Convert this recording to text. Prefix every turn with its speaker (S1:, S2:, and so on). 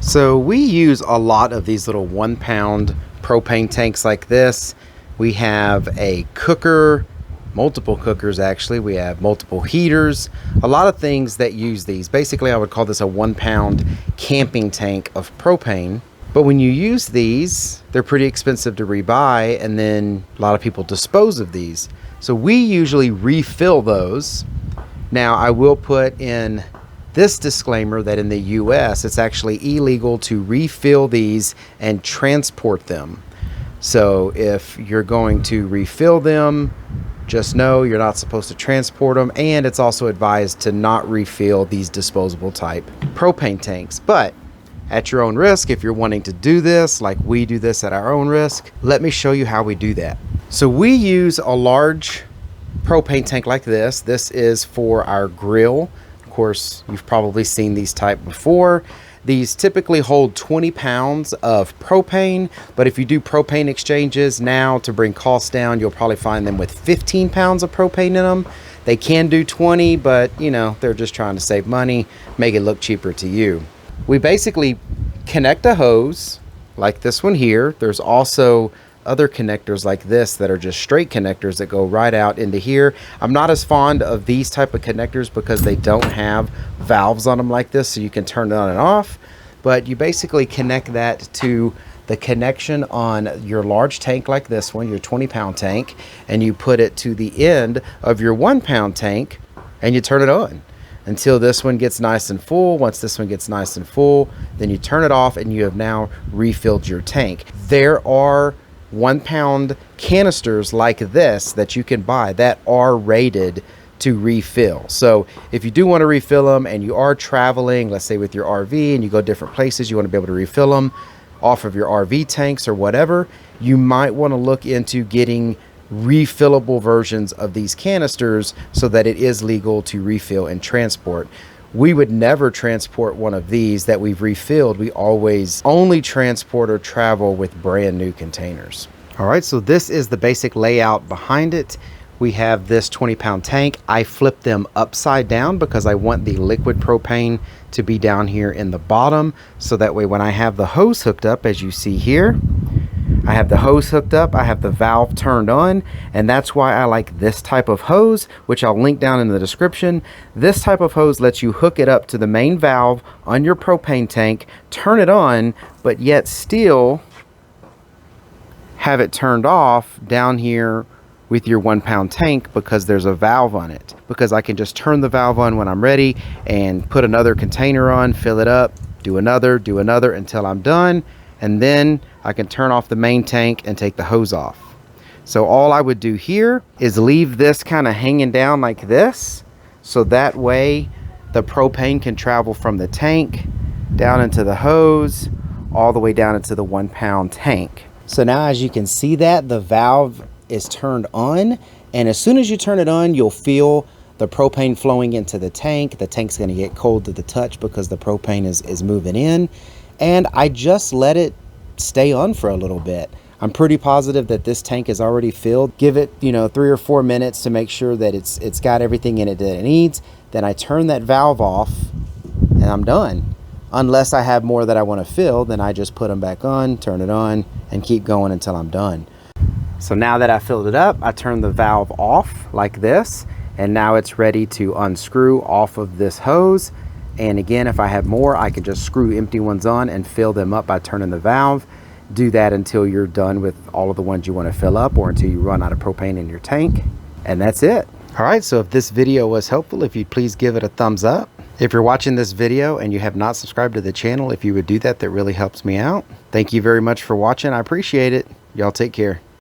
S1: So we use a lot of these little 1 pound propane tanks like this. We have a cooker, multiple cookers actually. We have multiple heaters, a lot of things that use these. Basically, I would call this a 1 pound camping tank of propane. But when you use these, they're pretty expensive to rebuy, and then a lot of people dispose of these. So we usually refill those. Now, I will put in this disclaimer that in the US, it's actually illegal to refill these and transport them. So if you're going to refill them, just know you're not supposed to transport them, and it's also advised to not refill these disposable type propane tanks. But at your own risk, if you're wanting to do this, like we do this at our own risk, let me show you how we do that. So we use a large propane tank like this. This is for our grill. Of course, you've probably seen these type before. These typically hold 20 pounds of propane, but if you do propane exchanges now to bring costs down, you'll probably find them with 15 pounds of propane in them. They can do 20, but you know, they're just trying to save money, make it look cheaper to you. We basically connect a hose like this one here. There's also other connectors like this that are just straight connectors that go right out into here. I'm not as fond of these type of connectors because they don't have valves on them like this, so you can turn it on and off. But you basically connect that to the connection on your large tank like this one, your 20-pound tank, and you put it to the end of your 1-pound tank and you turn it on until this one gets nice and full. Once this one gets nice and full, then you turn it off and you have now refilled your tank. There are 1-pound canisters like this that you can buy that are rated to refill. So if you do want to refill them and you are traveling, let's say with your RV, and you go different places, you want to be able to refill them off of your RV tanks or whatever, you might want to look into getting refillable versions of these canisters so that it is legal to refill and transport. We would never transport one of these that we've refilled. We always only transport or travel with brand new containers. All right, so this is the basic layout behind it. We have this 20-pound tank. I flip them upside down because I want the liquid propane to be down here in the bottom. So that way when I have the hose hooked up, as you see here, I have the hose hooked up, I have the valve turned on, and that's why I like this type of hose, which I'll link down in the description. This type of hose lets you hook it up to the main valve on your propane tank, turn it on, but yet still have it turned off down here with your 1-pound tank because there's a valve on it. Because I can just turn the valve on when I'm ready and put another container on, fill it up, do another until I'm done, and then I can turn off the main tank and take the hose off. So all I would do here is leave this kind of hanging down like this, so that way the propane can travel from the tank down into the hose all the way down into the 1-pound tank. So now, as you can see, that the valve is turned on, and as soon as you turn it on, you'll feel the propane flowing into the tank. The tank's going to get cold to the touch because the propane is moving in. And I just let it stay on for a little bit. I'm pretty positive that this tank is already filled. Give it, 3 or 4 minutes to make sure that it's got everything in it that it needs. Then I turn that valve off and I'm done. Unless I have more that I want to fill, then I just put them back on, turn it on, and keep going until I'm done. So now that I filled it up, I turn the valve off like this, and now it's ready to unscrew off of this hose. And again, if I have more, I can just screw empty ones on and fill them up by turning the valve. Do that until you're done with all of the ones you want to fill up, or until you run out of propane in your tank. And that's it. All right, so if this video was helpful, if you'd please give it a thumbs up. If you're watching this video and you have not subscribed to the channel, if you would do that, that really helps me out. Thank you very much for watching. I appreciate it. Y'all take care.